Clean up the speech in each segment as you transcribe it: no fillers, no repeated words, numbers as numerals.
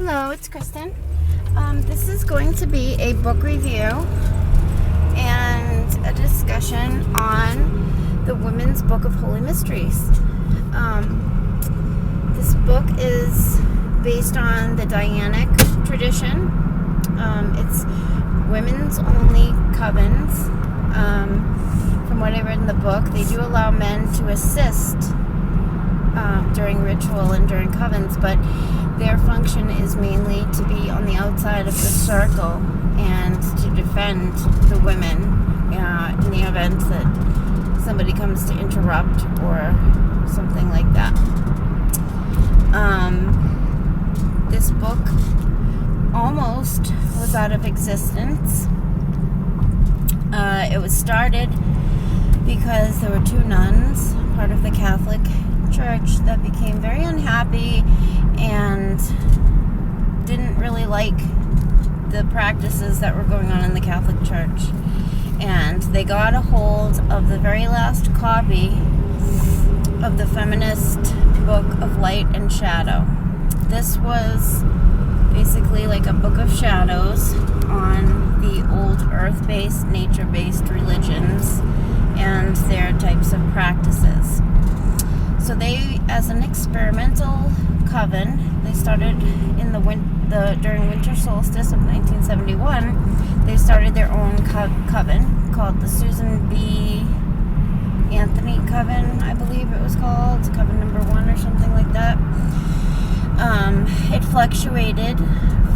Hello, it's Kristen. This is going to be a book review and a discussion on the Women's Book of Holy Mysteries. This book is based on the Dianic tradition. It's women's only covens. From what I read in the book, they do allow men to assist during ritual and during covens, but their function is mainly to be on the outside of the circle and to defend the women in the event that somebody comes to interrupt or something like that. This book almost was out of existence. It was started because there were two nuns, part of the Catholic Church, that became very unhappy and didn't really like the practices that were going on in the Catholic Church. And they got a hold of the very last copy of the feminist book of Light and Shadow. This was basically like a book of shadows on the old earth-based, nature-based religions and their types of practices. So they, as an experimental coven, they started in during winter solstice of 1971. They started their own coven called the Susan B. Anthony Coven, I believe it was called, Coven number 1 or something like that. It fluctuated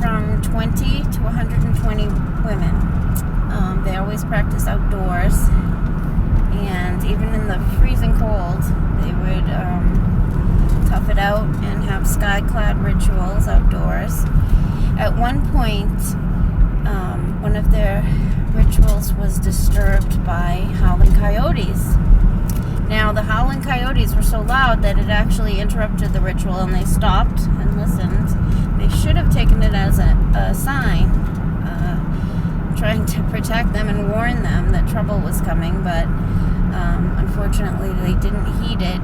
from 20 to 120 women. They always practiced outdoors, and even in the freezing cold, they would tough it out and have sky-clad rituals outdoors. At one point, one of their rituals was disturbed by howling coyotes. Now, the howling coyotes were so loud that it actually interrupted the ritual, and they stopped and listened. They should have taken it as a sign, trying to protect them and warn them that trouble was coming, but unfortunately they didn't heed it,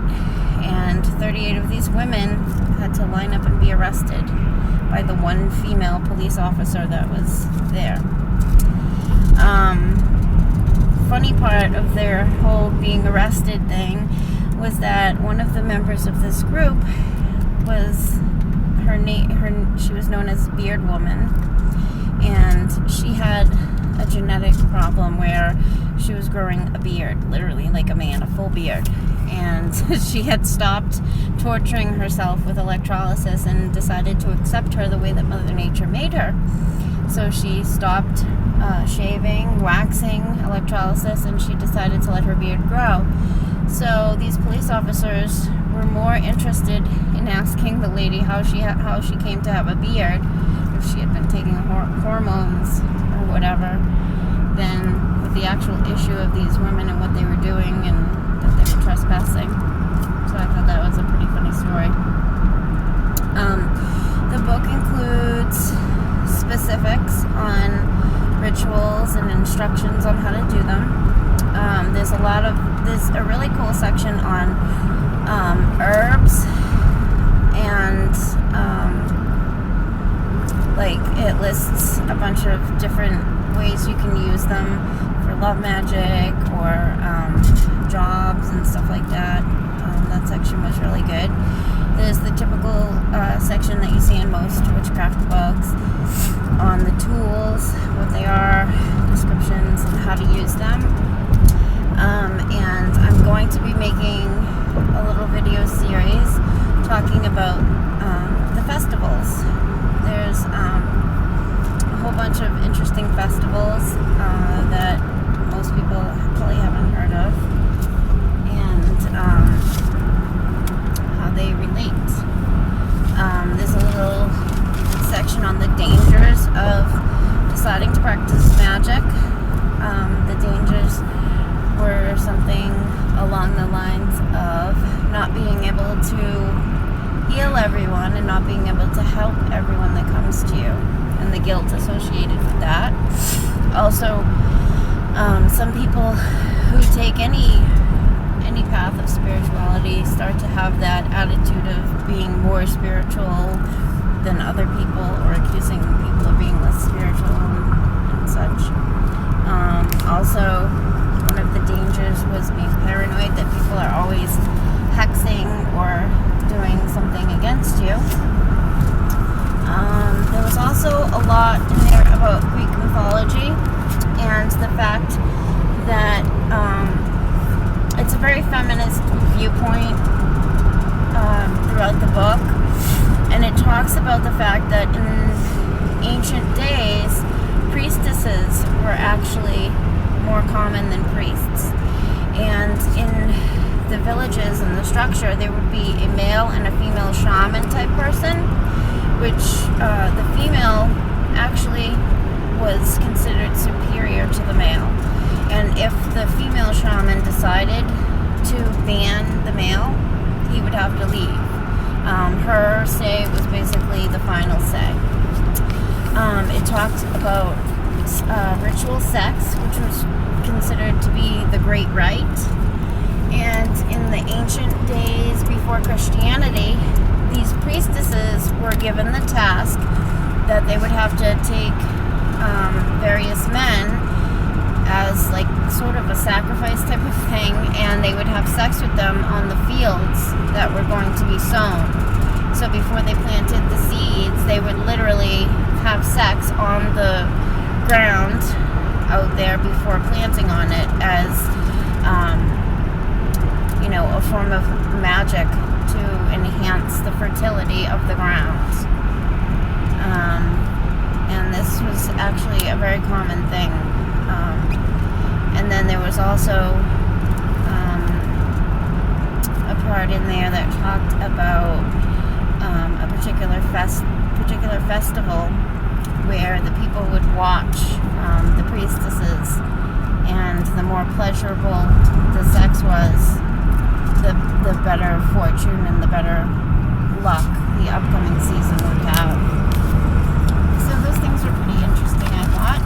and 38 of these women had to line up and be arrested by the one female police officer that was there. Funny part of their whole being arrested thing was that one of the members of this group was she was known as Beard Woman, and she had a genetic problem where she was growing a beard, literally like a man, a full beard, and she had stopped torturing herself with electrolysis and decided to accept her the way that Mother Nature made her. So she stopped shaving, waxing, electrolysis, and she decided to let her beard grow. So these police officers were more interested in asking the lady how she came to have a beard, if she had been taking hormones or whatever, than with the actual issue of these women and what they were doing and that they were trespassing. So I thought that was a pretty funny story. The book includes specifics on rituals and instructions on how to do them. There's a really cool section on herbs, and it lists a bunch of different ways you can use them for love magic or jobs and stuff like that. That section was really good. There's the typical section that you see in most witchcraft books on the tools, what they are, descriptions, and how to use them. And I'm going to be making a little video series talking about the festivals. There's a whole bunch of interesting festivals that most people probably haven't heard of, and how they relate. There's a little section on the dangers of deciding to practice magic. The dangers were something along the lines of not being able to heal everyone and not being able to help everyone that comes to you, and the guilt associated with that. Also, some people who take any path of spirituality start to have that attitude of being more spiritual than other people, or accusing people of being less spiritual and such. Also, one of the dangers was being paranoid that people are always hexing or doing something against you. There was also a lot in there about Greek mythology and the fact that it's a very feminist viewpoint throughout the book, and it talks about the fact that in ancient days, priestesses were actually more common than priests, and in the villages and the structure there would be a male and a female shaman type person, which the female actually was considered superior to the male, and if the female shaman decided to ban the male, he would have to leave. Her say was basically the final say. It talked about ritual sex, which was considered to be the great rite. And in the ancient days before Christianity, these priestesses were given the task that they would have to take various men as like sort of a sacrifice type of thing, and they would have sex with them on the fields that were going to be sown. So before they planted the seeds, they would literally have sex on the ground out there before planting on it as a form of magic to enhance the fertility of the ground. And this was actually a very common thing. And then there was also a part in there that talked about a particular festival where the people would watch the priestesses, and the more pleasurable the sex was, the better fortune and the better luck the upcoming season would have. So those things were pretty interesting, I thought.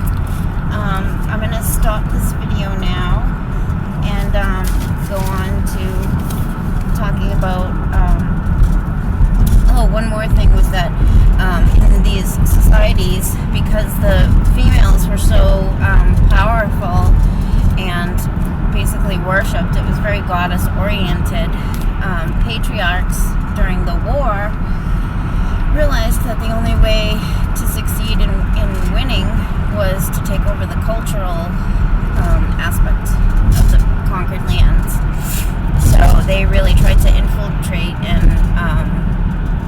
I'm going to stop this video now and go on to talking about one more thing was that in these societies, because the females were so powerful and basically worshipped, it was very goddess oriented, patriarchs during the war realized that the only way to succeed in winning was to take over the cultural aspect of the conquered lands. So they really tried to infiltrate and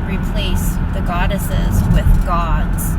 replace the goddesses with gods.